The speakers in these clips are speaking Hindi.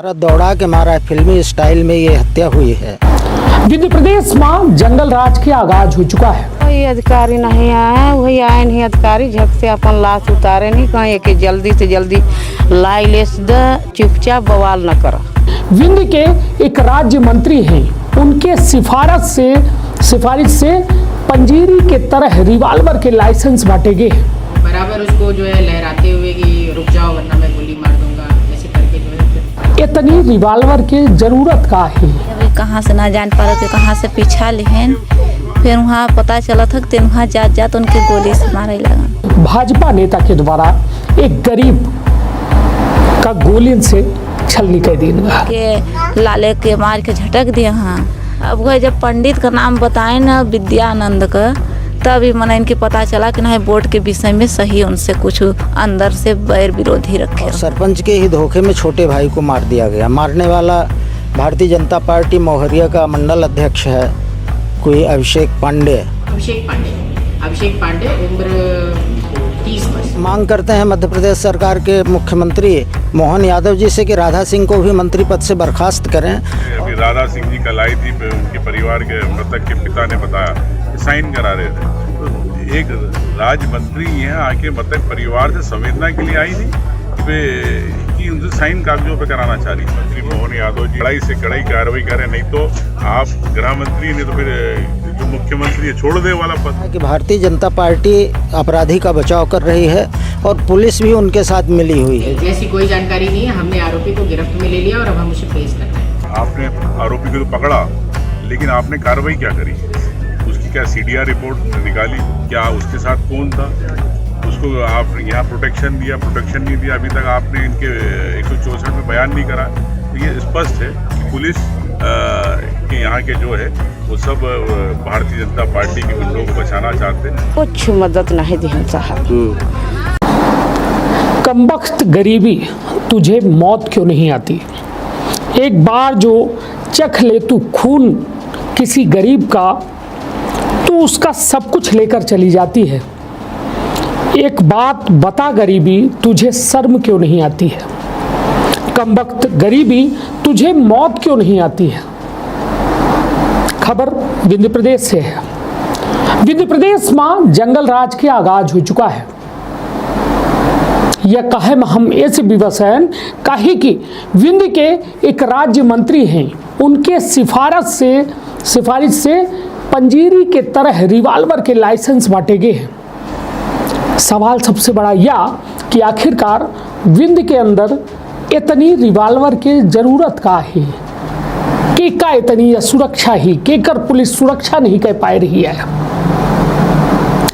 भारत दौड़ा के मारा है, फिल्मी स्टाइल में ये हत्या हुई है। विंध्य प्रदेश में जंगल राज के आगाज हो चुका है। कोई अधिकारी नहीं आया, वही आए नहीं अधिकारी, झट से अपन लाश उतारे नहीं, कहे कि जल्दी से जल्दी लाई लेस द, चुपचाप बवाल न करो। विंध्य के एक राज्य मंत्री हैं, उनके सिफारिश से पंजीरी के तरह रिवाल्वर के लाइसेंस बांटे गए। बराबर उसको जो है लहराते हुए कि रुक जाओ वरना मैं गोली मार दूंगा, ऐसे करके जो है इतनी रिवाल्वर की जरूरत का है। अभी कहाँ से ना जान पा रहे थे, कहाँ से पीछा लेहन, फिर वहाँ पता चला था कि वहाँ जात उनके गोली से मारे लगा। भाजपा नेता के द्वारा एक गरीब का गोली से छलनी कर दिया के लाले के मार के झटक दिया। हाँ, अब वह जब पंडित का नाम बताए ना विद्यानंद का, तभी मैंने इनके पता चला कि नहीं वोट के विषय में सही उनसे कुछ अंदर से बैर विरोधी रखे। और सरपंच के ही धोखे में छोटे भाई को मार दिया गया। मारने वाला भारतीय जनता पार्टी मोहरिया का मंडल अध्यक्ष है, कोई अभिषेक पांडे, उम्र 30 वर्ष। मांग करते हैं मध्य प्रदेश सरकार के मुख्यमंत्री मोहन यादव जी से कि राधा सिंह को भी मंत्री पद से बर्खास्त करें। अभी राधा सिंह जी कल आई थी, उनके परिवार के मृतक के पिता ने बताया साइन करा रहे थे। तो एक राज्य मंत्री यहाँ आके मृतक परिवार से संवेदना के लिए आई थी कि उनसे साइन कागजों पे कराना चाह रही। मंत्री मोहन यादव जी कड़ाई से कड़ाई कार्रवाई करें, नहीं तो आप गृह मंत्री ने तो फिर जो मुख्यमंत्री है छोड़ दे वाला पद। कि भारतीय जनता पार्टी अपराधी का बचाव कर रही है और पुलिस भी उनके साथ मिली हुई है। ऐसी कोई जानकारी नहीं है, हमने आरोपी को गिरफ्त में ले लिया और अब हम उसे पेश कर रहे हैं। आपने आरोपी को तो पकड़ा, लेकिन आपने कार्रवाई क्या करी? उसकी क्या CDR रिपोर्ट निकाली? क्या उसके साथ कौन था? उसको आप यहाँ प्रोटेक्शन नहीं दिया। अभी तक आपने इनके 164 में बयान नहीं करा। तो ये स्पष्ट है कि पुलिस के यहाँ के जो है वो सब भारतीय जनता पार्टी के गुंडों को बचाना चाहते हैं। कुछ मदद नहीं दी साहब। कमबख्त गरीबी, तुझे मौत क्यों नहीं आती? एक बार जो चख ले तू खून किसी गरीब का, तो उसका सब कुछ लेकर चली जाती है। एक बात बता गरीबी, तुझे शर्म क्यों नहीं आती है? कमबख्त गरीबी, तुझे मौत क्यों नहीं आती है? खबर विंध्य प्रदेश से है। विंध्य प्रदेश में जंगल राज के आगाज हो चुका है। यह कहे में हम ऐसे विवश हैं काहे कि विंध्य के एक राज्य मंत्री हैं, उनके सिफारिश से पंजीरी के तरह रिवाल्वर के लाइसेंस बांटे गए हैं। सवाल सबसे बड़ा यह कि आखिरकार विंध्य के अंदर इतनी रिवाल्वर की जरूरत का है कि का इतनी सुरक्षा ही केकर पुलिस सुरक्षा नहीं कह पा रही है।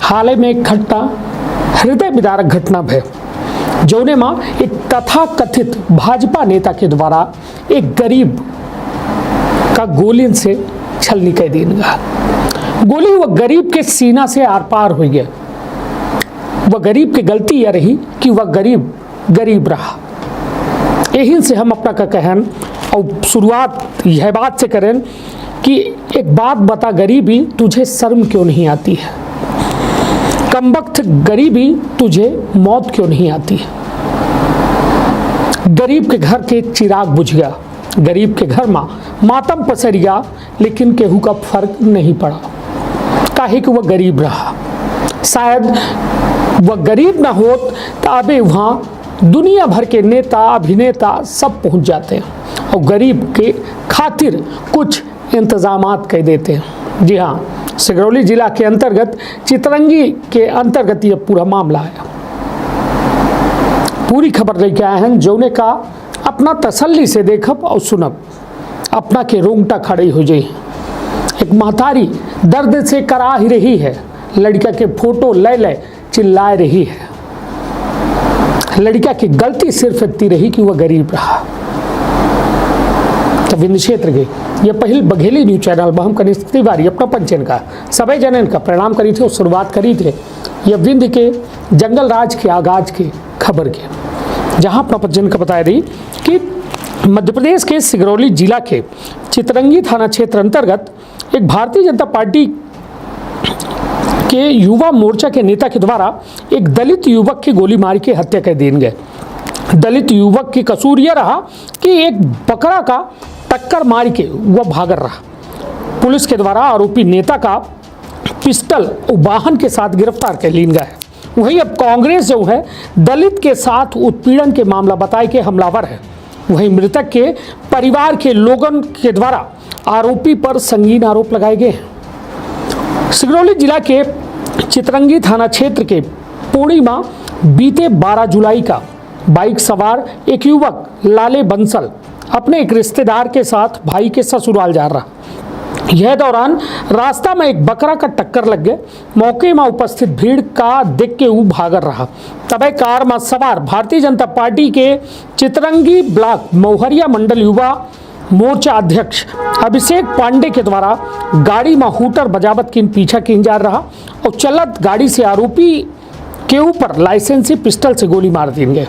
हाल ही में एक घटना हृदय विदारक घटना है, जोने में एक तथाकथित भाजपा नेता के द्वारा एक गरीब का गोली से छलनी कर दी गया। गोली वह गरीब के सीना से आर पार हो गया। वह गरीब की गलती यह रही कि वह गरीब रहा। यही से हम अपना का कहन और शुरुआत यह बात से करें कि एक बात बता गरीबी, तुझे शर्म क्यों नहीं आती है? कमबख्त गरीबी, तुझे मौत क्यों नहीं आती है? गरीब के घर के चिराग बुझ गया, गरीब के घर में मातम पसर गया, लेकिन केहू का फर्क नहीं पड़ा काहे कि वह गरीब रहा। शायद वह गरीब ना होत तो अबे वहाँ दुनिया भर के नेता अभिनेता सब पहुँच जाते हैं और गरीब के खातिर कुछ इंतजामात कर देते हैं। जी हाँ, सिगरौली जिला के अंतर्गत चितरंगी के अंतर्गत यह पूरा मामला है। पूरी खबर लेके आए हैं, जौने का अपना तसल्ली से देखब और सुनब अपना के रोंगटा खड़ी हो जाए। एक महतारी दर्द से करा ही रही है, लड़का के फोटो ले चिल्ला रही है। लड़का की गलती सिर्फ इतनी रही कि वह गरीब रहा। तो विंध्य क्षेत्र के यह पहल बघेली न्यूज चैनल में हम कनिष्ठ तिवारी अपना पंचन का सभी जनन का प्रणाम करी थे और शुरुआत करी थे यह विंध्य के जंगल राज के आगाज के खबर के, जहां अपना पंचन का बताया दी कि मध्य प्रदेश के सिगरौली जिला के चितरंगी थाना क्षेत्र अंतर्गत एक भारतीय जनता पार्टी के युवा मोर्चा के नेता के द्वारा एक दलित युवक की गोली मार के हत्या कर दी गई। दलित युवक की कसूर यह रहा कि एक बकरा का टक्कर मार के वह भाग रहा। पुलिस के द्वारा आरोपी नेता का पिस्टल वाहन के साथ गिरफ्तार कर लिया गया है। वहीं अब कांग्रेस जो है दलित के साथ उत्पीड़न के मामला बताए के हमलावर है। वहीं मृतक के परिवार के लोगों के द्वारा आरोपी पर संगीन आरोप लगाए गए हैं। सिंगरौली जिला के चितरंगी थाना क्षेत्र के पूर्णिमा बीते 12 जुलाई का बाइक सवार एक युवक लाले बंसल अपने एक रिश्तेदार के साथ भाई के ससुराल जा रहा। यह दौरान रास्ता में एक बकरा का टक्कर लग गए। मौके में उपस्थित भीड़ का देख के वो भागर रहा। तब कार में सवार भारतीय जनता पार्टी के चितरंगी ब्लॉक मौहरिया मंडल युवा मोर्चा अध्यक्ष अभिषेक पांडे के द्वारा गाड़ी में हूटर बजावत की पीछा किन जा रहा और चलत गाड़ी से आरोपी के ऊपर लाइसेंसी पिस्टल से गोली मार दी गई।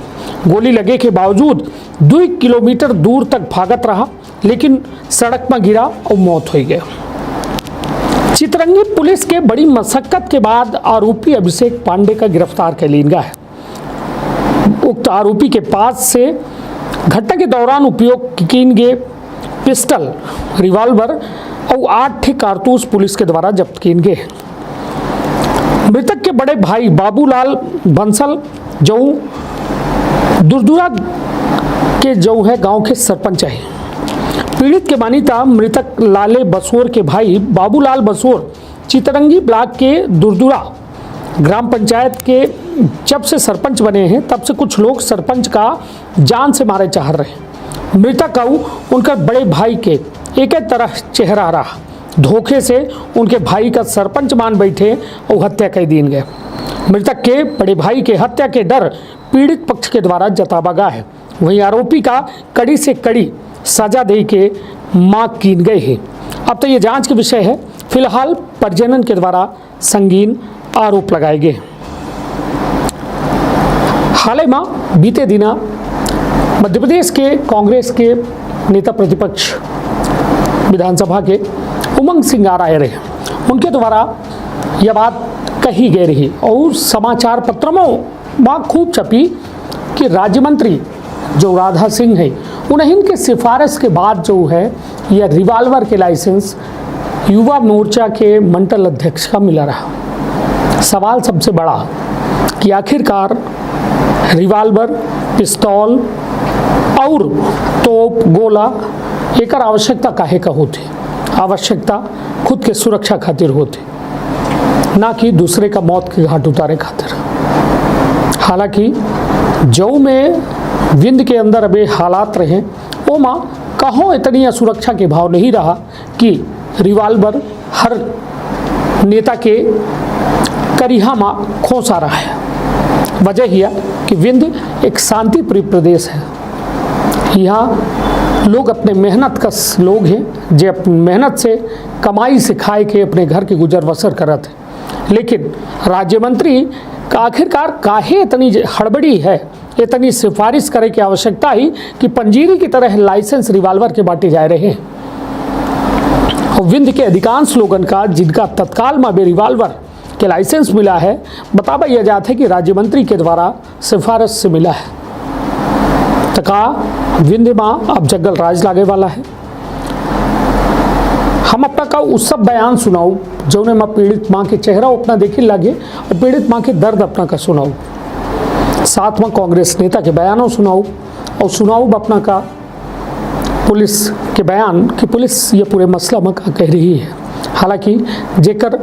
गोली लगे के बावजूद 2 किलोमीटर दूर तक भागत रहा, लेकिन सड़क में गिरा और मौत हो गई। चितरंगी पुलिस के बड़ी मशक्कत के बाद आरोपी अभिषेक पांडे का गिरफ्तार कर लिया गया है। उक्त आरोपी के पास से घटना के दौरान उपयोग किए गए पिस्टल, रिवॉल्वर और 8 कारतूस पुलिस के द्वारा जब्त किए गए। मृतक के बड़े भाई बाबूलाल बंसल जो दुर्दुरा के जो है गांव के सरपंच है। पीड़ित के मानीता मृतक लाले बसोर के भाई बाबूलाल बसोर चितरंगी ब्लॉक के दुर्दुरा ग्राम पंचायत के जब से सरपंच बने हैं तब से कुछ लोग सरपंच का जान से मारे चाह रहे। मृतक का उनका बड़े भाई के एक तरह चेहरा रहा। धोखे से उनके भाई का सरपंच मान बैठे और हत्या कर दी गए। मृतक के बड़े भाई के हत्या के डर पीड़ित पक्ष के द्वारा जतावा गया है। वहीं आरोपी का कड़ी से कड़ी सजा दे के मांग की गई है। अब तो ये जांच के विषय है। फिलहाल परिजनन के द्वारा संगीन आरोप लगाए गए। हाल ही में बीते दिना मध्य प्रदेश के कांग्रेस के नेता प्रतिपक्ष विधानसभा के उमंग सिंह आए रहे। उनके द्वारा यह बात कही गई रही और समाचार पत्रों में खूब छपी कि राज्य मंत्री जो राधा सिंह है उन्हें के सिफारिश के बाद जो है यह रिवॉल्वर के लाइसेंस युवा मोर्चा के मंडल अध्यक्ष का मिला रहा। सवाल सबसे बड़ा कि आखिरकार रिवॉल्वर, पिस्तौल और तोप, गोला एक आवश्यकता काहे का होती? आवश्यकता खुद के सुरक्षा खातिर होती, ना कि दूसरे का मौत के घाट उतारे खातिर। हालांकि जो में विंद के अंदर अबे हालात रहे वो माँ कहों इतनी सुरक्षा के भाव नहीं रहा कि रिवॉल्वर हर नेता के करिहा माँ खोसा रहा है। वजह यह कि विंद एक शांति प्रिय प्रदेश है। यहाँ लोग अपने मेहनत का लोग हैं जो अपनी मेहनत से कमाई से खाए के अपने घर के गुजर बसर करत है। लेकिन राज्य मंत्री का आखिरकार काहे इतनी हड़बड़ी है, इतनी सिफारिश करे की आवश्यकता ही कि पंजीरी की तरह लाइसेंस रिवॉल्वर के बांटे जा रहे हैं। और विंध्य के अधिकांश लोगों का जिनका तत्काल में रिवॉल्वर के लाइसेंस मिला है बतावा यह जाता है कि राज्य मंत्री के द्वारा सिफारिश से मिला है। तका विंध्य माँ अब जंगल राज लागे वाला है। हम अपना का उस सब बयान सुनाऊ जो ने माँ पीड़ित माँ के चेहरा अपना देखे लगे और पीड़ित माँ के दर्द अपना का सुनाऊ। साथ में कांग्रेस नेता के बयानों सुनाऊ और सुनाऊ अपना का पुलिस के बयान कि पुलिस ये पूरे मसला में का कह रही है। हालांकि जेकर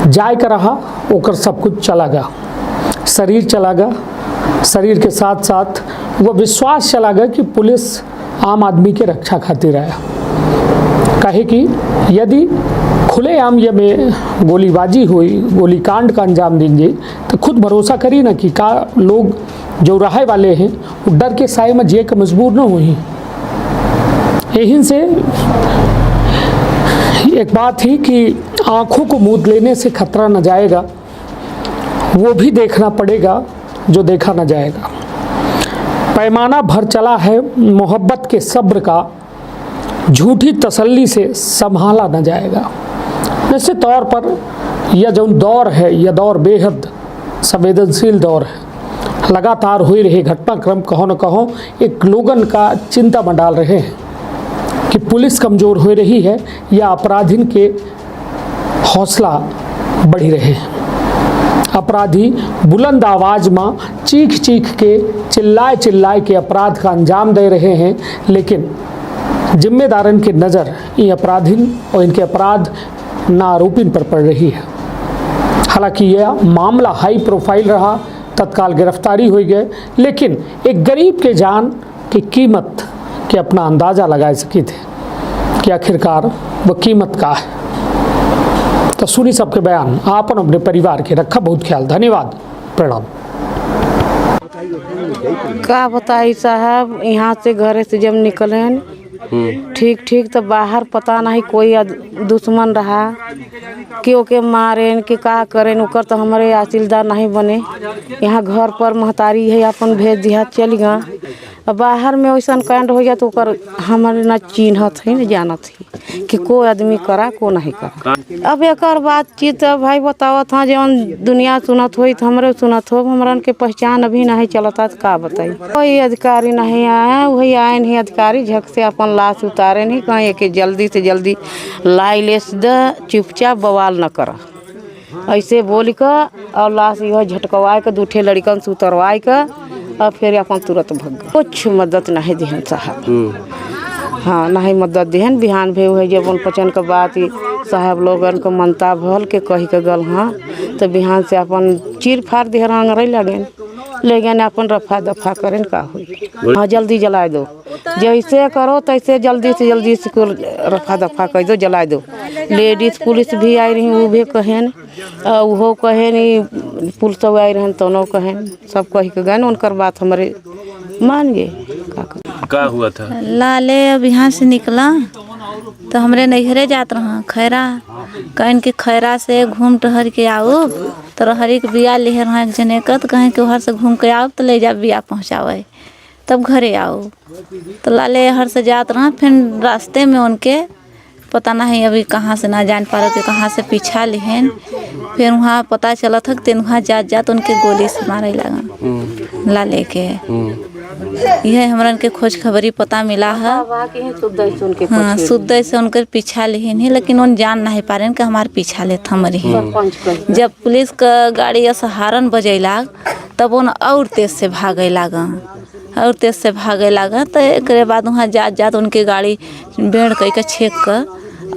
जाय कर रहा ओकर सब कुछ चला गया, शरीर चला गया, शरीर के साथ साथ वह विश्वास चला गया कि पुलिस आम आदमी के रक्षा खातिर आया। कहे कि यदि खुलेआम ये में गोलीबाजी हुई, गोलीकांड का अंजाम देंगे तो खुद भरोसा करी ना कि का लोग जो रहे वाले हैं वो डर के साए में जिए के मजबूर न हुई। यही से एक बात थी कि आँखों को मूंद लेने से खतरा न जाएगा, वो भी देखना पड़ेगा जो देखा न जाएगा। पैमाना भर चला है मोहब्बत के सब्र का, झूठी तसल्ली से संभाला न जाएगा। निश्चित तौर पर यह जो दौर है यह दौर बेहद संवेदनशील दौर है। लगातार हो रहे घटनाक्रम कहो न कहो एक लोगन का चिंता में डाल रहे हैं कि पुलिस कमज़ोर हो रही है या अपराधीन के हौसला बढ़ी रहे हैं। अपराधी बुलंद आवाज़ में चीख चीख के चिल्लाए के अपराध का अंजाम दे रहे हैं, लेकिन जिम्मेदारन की नज़र ये अपराधीन और इनके अपराध ना आरोपिन पर पड़ रही है। हालांकि यह मामला हाई प्रोफाइल रहा, तत्काल गिरफ्तारी हो गए, लेकिन एक गरीब के जान की कीमत के अपना अंदाज़ा लगा सके थे कि आखिरकार वह कीमत का है। तो सुनी सबके बयान, आपन अपने परिवार के रखा बहुत ख्याल। धन्यवाद, प्रणाम। का बताई साहब, यहाँ से घर से जब निकले ठीक तो बाहर पता नहीं कोई दुश्मन रहा क्यों के मारे कि का करें, ओकर तो हमारे आसिलदार नहीं बने। यहाँ घर पर महतारी है अपन भेज दिया चल गया। बाहर में वैसा कांड हो गया तो ओकर हमारे न चिन्हत है न जानत है कि कोई आदमी करा को नहीं करा। अब एक बातचीत भाई बतावत हाँ जौन दुनिया सुनत हो तो हमारे सुनत हो, हमारा के पहचान अभी नहीं चलता तो का बताई। कोई अधिकारी नहीं आया, वही आए नहीं अधिकारी झक से अपन लाश उतारे नहीं, कहीं कि जल्दी से जल्दी लाई लेस द, चुपचाप बवाल न करा ऐसे बोल कर, और लाश यह झटकवाए के दूठे लड़कन से उतरवाए के और फिर अपन तुरंत भग गए। कुछ मदद नहीं दिहन साहब, हाँ नहीं मदद दिहन। बिहान भे हुए जब उन पचन के बात साहब लोगन को मनता भल के कही के गल हाँ, तो बिहान से अपन चीर फाड़ दिहर अंगरई लगेन ले गए अपन रफा दफा करें का हुई। हाँ जल्दी जला दो, जैसे करो तैसे जल्दी से जल्दी स्कूल रफा दफा कर दो, जला दो। लेडीज पुलिस भी आई रही, वो भी कहन, वो कहन पुलिस आई रहन तो कहन, सब कही के गए उनकर बात हमारे मान गए। का हुआ था? लाले अब यहाँ से निकला तो हमरे नैहरे जात रहा खैरा, कहीं के खैरा से घूम टहर के आओ तो रहरी के बिया ले रहा एक जने का, तो कहीं के हर से घूम के आओ तो ले जा बिया पहुँचावे तब घरे आओ। तो लाले हर से जात रहा, फिर रास्ते में उनके पता नहीं अभी कहाँ से ना जान पा रहे कि कहाँ से पीछा लिहन, फिर वहाँ पता चला था कि वहाँ जात उनके गोली से मारे लगा लाले के। यह हमारा के खोज खबरी पता मिला है। हाँ शुद्ध से उनके पीछा लिहन है, लेकिन उन जान नहीं पा रहे कि हमारे पीछा ले थम रही। जब पुलिस का गाड़ी ऐसा हारन बजेला तब उन और तेज से भागे लगा, और तेज से भागे लगा। तो एक बाद वहाँ जात उनके गाड़ी बेड़ कई का छेक कर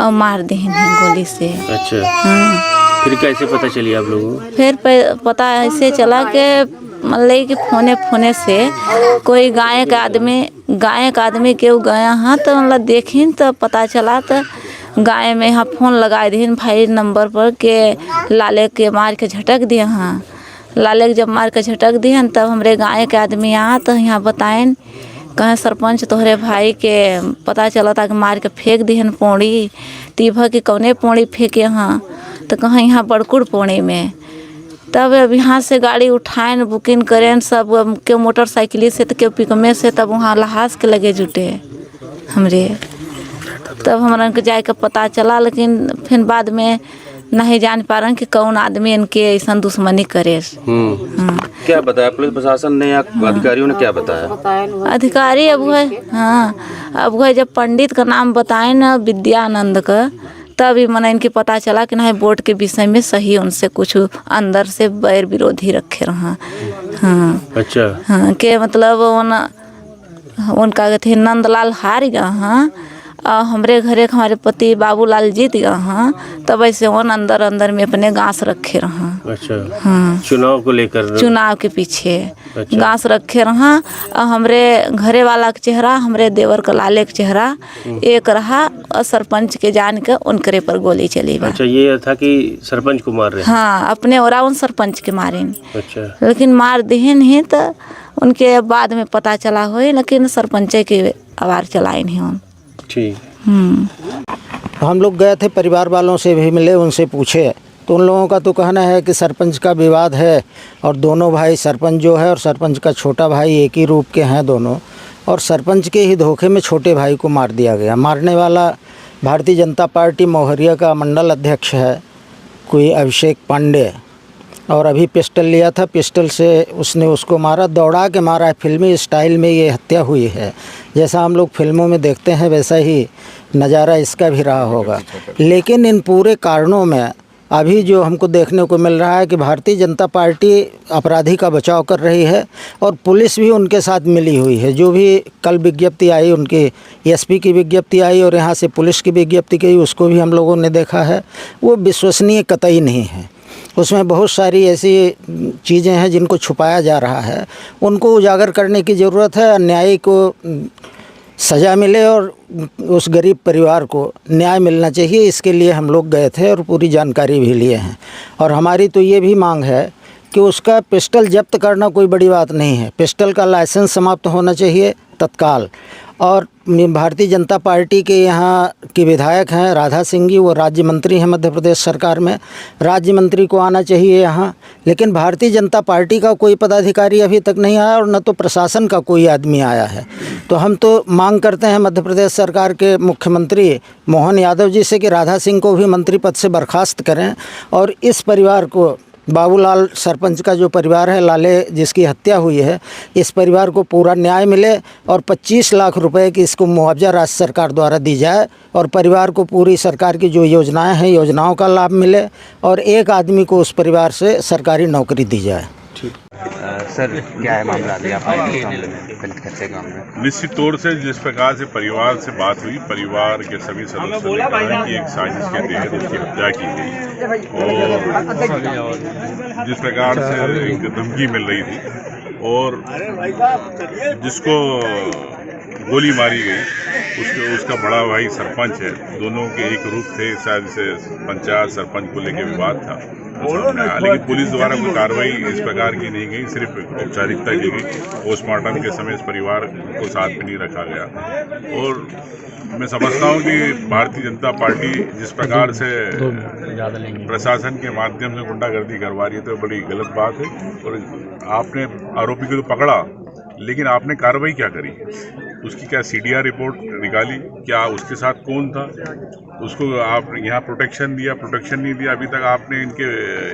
और मार देहन गोली से। अच्छा हाँ। फिर कैसे पता चली आप लोगों को? फिर पता ऐसे चला कि मतलब कि फोने से कोई गायक आदमी के गया हाँ, तो मतलब देखिन तो पता चला तो गाय में यहाँ फ़ोन लगाए दीन भाई नंबर पर के लाले के मार के झटक दिए। हाँ लाले के जब मार के झटक दिए तब हमारे गाय के आदमी आया तो यहाँ बताएं कहें सरपंच तोहरे भाई के पता चला था कि मार के फेंक दिहन पौड़ी, तीभा की कौने पौड़ी फेंके हाँ, तो कहीं यहाँ बड़कुड़ पौड़ी में। तब अब यहाँ से गाड़ी उठाएं बुकिंग करें सब, क्यों मोटरसाइकिल से तो क्यों पिकमे से, तब वहाँ लहास के लगे जुटे हमरे। तब हमारा के जाए के पता चला, लेकिन फिर बाद में नहीं जान पा रहे कि कौन आदमी इनके ऐसा दुश्मनी करे। क्या बताया पुलिस प्रशासन ने या अधिकारियों ने क्या बताया? अधिकारी अब है हाँ, अब है जब पंडित का नाम बताए ना विद्यानंद का, तभी मैंने इनके पता चला कि नहीं बोर्ड के विषय में सही उनसे कुछ अंदर से बैर विरोधी रखे रहा। हाँ अच्छा हाँ के मतलब उनका कहते नंदलाल हार गया हाँ, हमरे घरे हमारे पति बाबूलाल जीत गया हाँ, तब ऐसे वन अंदर में अपने गांस रखे रहा। अच्छा हाँ चुनाव को लेकर? चुनाव के पीछे अच्छा। गांस रखे रहा। हमरे घरे वाला के चेहरा, हमरे देवर का लाले के चेहरा एक रहा, और सरपंच के जान के उनकरे पर गोली चली। अच्छा ये था कि सरपंच को मार रहे? हाँ अपने और उन सरपंच के मारे। अच्छा लेकिन मार दिहन है तो उनके बाद में पता चला हो, लेकिन सरपंच के आवार चलाए नहीं हम। ठीक। हम लोग गए थे, परिवार वालों से भी मिले, उनसे पूछे तो उन लोगों का तो कहना है कि सरपंच का विवाद है और दोनों भाई सरपंच जो है और सरपंच का छोटा भाई एक ही रूप के हैं दोनों, और सरपंच के ही धोखे में छोटे भाई को मार दिया गया। मारने वाला भारतीय जनता पार्टी मौहरिया का मंडल अध्यक्ष है कोई अभिषेक पांडे, और अभी पिस्टल लिया था, पिस्टल से उसने उसको मारा, दौड़ा के मारा है। फिल्मी स्टाइल में ये हत्या हुई है। जैसा हम लोग फिल्मों में देखते हैं वैसा ही नज़ारा इसका भी रहा होगा। लेकिन इन पूरे कारणों में अभी जो हमको देखने को मिल रहा है कि भारतीय जनता पार्टी अपराधी का बचाव कर रही है और पुलिस भी उनके साथ मिली हुई है। जो भी कल विज्ञप्ति आई, उनकी एसपी की विज्ञप्ति आई और यहाँ से पुलिस की विज्ञप्ति गई, उसको भी हम लोगों ने देखा है। वो विश्वसनीय कतई नहीं है। उसमें बहुत सारी ऐसी चीज़ें हैं जिनको छुपाया जा रहा है। उनको उजागर करने की ज़रूरत है। अन्यायी को सज़ा मिले और उस गरीब परिवार को न्याय मिलना चाहिए। इसके लिए हम लोग गए थे और पूरी जानकारी भी लिए हैं। और हमारी तो ये भी मांग है कि उसका पिस्टल जब्त करना कोई बड़ी बात नहीं है। पिस्टल का लाइसेंस समाप्त होना चाहिए तत्काल। और भारतीय जनता पार्टी के यहाँ के विधायक हैं राधा सिंह जी, वो राज्य मंत्री हैं मध्य प्रदेश सरकार में। राज्य मंत्री को आना चाहिए यहाँ, लेकिन भारतीय जनता पार्टी का कोई पदाधिकारी अभी तक नहीं आया और न तो प्रशासन का कोई आदमी आया है। तो हम तो मांग करते हैं मध्य प्रदेश सरकार के मुख्यमंत्री मोहन यादव जी से कि राधा सिंह को भी मंत्री पद से बर्खास्त करें और इस परिवार को, बाबूलाल सरपंच का जो परिवार है, लाले जिसकी हत्या हुई है, इस परिवार को पूरा न्याय मिले और 25 लाख रुपए की इसको मुआवजा राज्य सरकार द्वारा दी जाए और परिवार को पूरी सरकार की जो योजनाएं हैं, योजनाओं का लाभ मिले और एक आदमी को उस परिवार से सरकारी नौकरी दी जाए। सर क्या है मामला अभी आप दलित खर्चे का मामला? निश्चित तौर से जिस प्रकार से परिवार से बात हुई, परिवार के सभी सदस्यों ने कहा कि एक साजिश के तहत उसकी हत्या की गई और जिस प्रकार से एक धमकी मिल रही थी और जिसको गोली मारी गई उसका बड़ा भाई सरपंच है। दोनों के एक रूप थे, शायद से पंचायत सरपंच को लेकर विवाद था। लेकिन पुलिस द्वारा कोई कार्रवाई इस प्रकार की नहीं गई, सिर्फ औपचारिकता की गई। पोस्टमार्टम के समय इस परिवार को साथ में नहीं रखा गया। और मैं समझता हूं कि भारतीय जनता पार्टी जिस प्रकार से प्रशासन के माध्यम से गुंडागर्दी करवा रही है तो बड़ी गलत बात है। और आपने आरोपी को तो पकड़ा, लेकिन आपने कार्रवाई क्या करी? उसकी क्या सीडीआर रिपोर्ट निकाली? क्या उसके साथ कौन था? उसको आप यहाँ प्रोटेक्शन दिया, प्रोटेक्शन नहीं दिया? अभी तक आपने इनके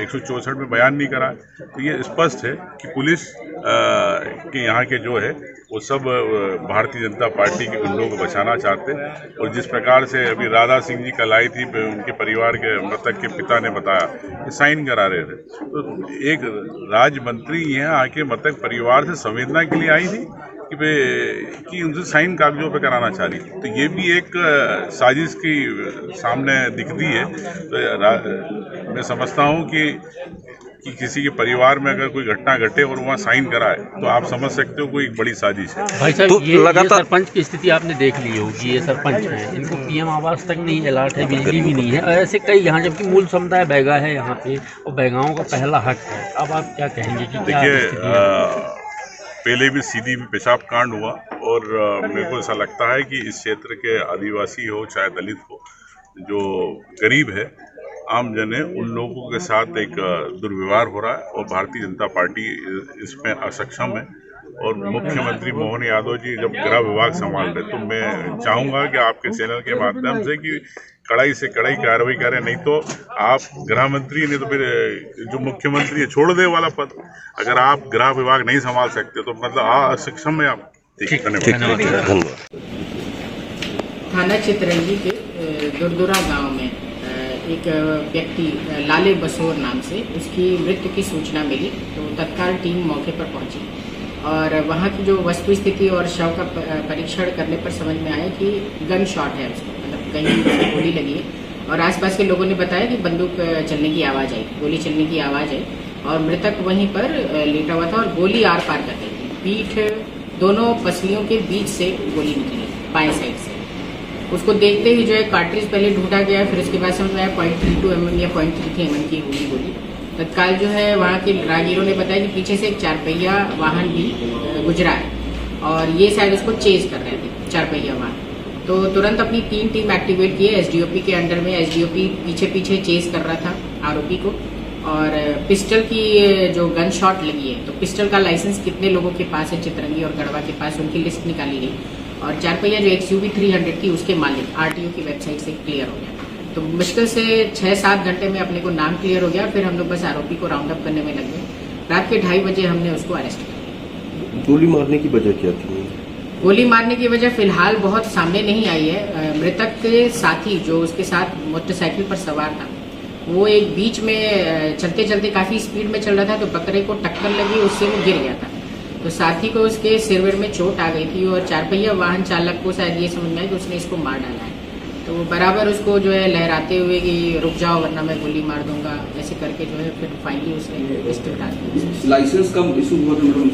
164 में बयान नहीं करा। तो ये स्पष्ट है कि पुलिस के यहाँ के जो है वो सब भारतीय जनता पार्टी के गुंडों को बचाना चाहते हैं। और जिस प्रकार से अभी राधा सिंह जी कल आई थी, उनके परिवार के मृतक के पिता ने बताया कि साइन करा रहे थे। तो एक राज्य मंत्री यहाँ आके मृतक परिवार से संवेदना के लिए आई थी कि उनसे साइन कागजों पे कराना चाह रही थी। तो ये भी एक साजिश की सामने दिखती है। तो मैं समझता हूँ कि किसी के परिवार में अगर कोई घटना घटे और वहाँ साइन कराए तो आप समझ सकते हो कोई एक बड़ी साजिश है। भाई साहब, ये सरपंच की स्थिति आपने देख ली होगी। ये सरपंच है, इनको पीएम आवास तक नहीं अलर्ट है, बिजली भी नहीं है। ऐसे कई यहाँ, जबकि मूल समुदाय बैगा है यहाँ पे और बैगाओं का पहला हक है। अब आप क्या कहेंगे कि देखिए, पहले भी सीधी में पेशाब कांड हुआ और मेरे को ऐसा लगता है कि इस क्षेत्र के आदिवासी हो चाहे दलित हो, जो गरीब है, आम जन है, उन लोगों के साथ एक दुर्व्यवहार हो रहा है और भारतीय जनता पार्टी इसमें असक्षम है। और मुख्यमंत्री मोहन यादव जी जब गृह विभाग संभाल रहे, तो मैं चाहूँगा कि आपके चैनल के माध्यम से कि कड़ाई से कड़ाई कार्रवाई करें। नहीं तो आप गृह मंत्री, नहीं तो फिर जो मुख्यमंत्री है छोड़ दे वाला पद। अगर आप गृह विभाग नहीं संभाल सकते तो मतलब असक्षम है आप। धन्यवाद। थाना चितरंगी के दुरदुरा गांव में एक व्यक्ति लाले बसोर नाम से उसकी मृत्यु की सूचना मिली। तो तत्काल टीम मौके पर पहुंची और वहां की जो वस्तु स्थिति और शव का परीक्षण करने पर समझ में आया कि गन शॉट है उसको, मतलब कहीं गोली लगी है। और आसपास के लोगों ने बताया कि बंदूक चलने की आवाज़ आई, गोली चलने की आवाज़ आई और मृतक वहीं पर लेटा हुआ था और गोली आर पार कर रही थी। पीठ दोनों पसलियों के बीच से गोली निकली, बाएं साइड से। उसको देखते ही जो है कार्ट्रिज पहले ढूंढा गया, फिर उसके बाद समझ में आया 0.32 mm या 0.33 mm की होगी गोली। तत्काल जो है वहाँ के राहगीरों ने बताया कि पीछे से एक 4 पहिया वाहन भी गुजरा है और ये शायद उसको चेज कर रहे थे, 4 पहिया वाहन। तो तुरंत अपनी 3 टीम एक्टिवेट किए एसडीओपी के अंडर में। एसडीओपी पीछे पीछे चेज कर रहा था आरोपी को और पिस्टल की जो गन शॉट लगी है, तो पिस्टल का लाइसेंस कितने लोगों के पास है चितरंगी और गढ़वा के पास, उनकी लिस्ट निकाली गई और 4 पहिया जो XUV 300 थी उसके मालिक आरटीओ की वेबसाइट से क्लियर हो गया। तो मुश्किल से 6-7 घंटे में अपने को नाम क्लियर हो गया। फिर हम लोग बस आरोपी को राउंड अप करने में लग गए। रात के 2:30 बजे हमने उसको अरेस्ट किया। गोली मारने की वजह क्या थी? गोली मारने की वजह फिलहाल बहुत सामने नहीं आई है। मृतक के साथी जो उसके साथ मोटरसाइकिल पर सवार था, वो एक बीच में चलते चलते काफी स्पीड में चल रहा था, तो बकरे को टक्कर लगी, उससे वो गिर गया था। तो साथी को उसके सिरवेर में चोट आ गई थी और 4 पहिया वाहन चालक को शायद ये समझ में आया कि उसने इसको मार डाला है। तो वो बराबर उसको जो है लहराते हुए कि रुक जाओ वरना मैं गोली मार दूंगा, ऐसे करके जो है फिर फाइनली उसने पिस्टल डाल दिया। लाइसेंस कब इशू हुआ था मैडम?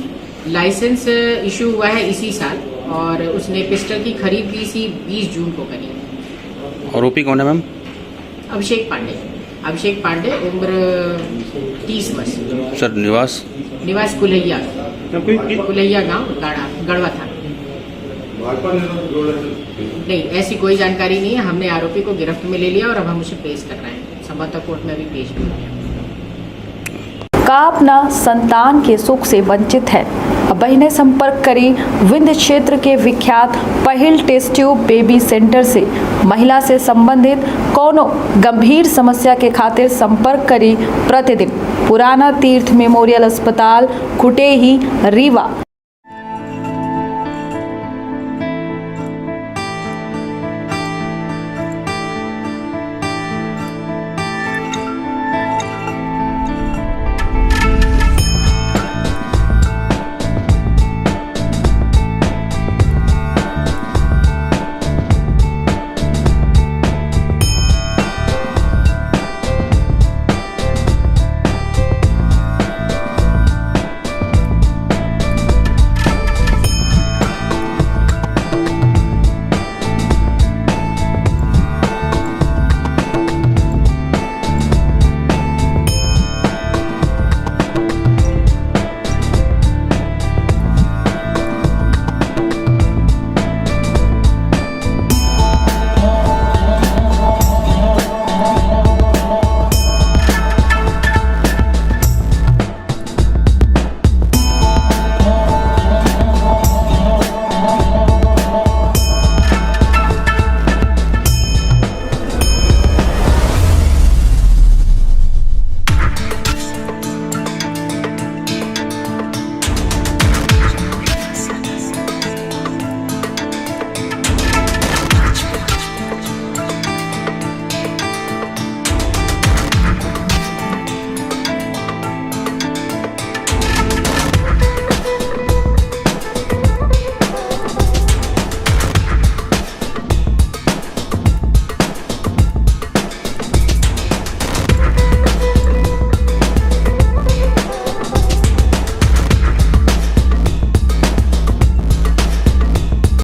लाइसेंस इशू हुआ है इसी साल और उसने पिस्टल की खरीद भी इसी 20 जून को करी है। आरोपी कौन है मैम? अभिषेक पांडे, उम्र 30 वर्ष। सर निवास कुलैया गांव, गढ़वा था। नहीं, ऐसी कोई जानकारी नहीं है। हमने आरोपी को गिरफ्त में ले लिया और अब हम उसे पेश कर रहे हैं। संभवतः कोर्ट में अभी पेश भी हो गया। का अपना संतान के सुख से वंचित है? अब बहनें संपर्क करी विंध्य क्षेत्र के विख्यात पहिल टेस्ट ट्यूब बेबी सेंटर से। महिला से संबंधित कोनो गंभीर समस्या के खातिर संपर्क करी प्रतिदिन पुराना तीर्थ मेमोरियल अस्पताल कुटेही रीवा।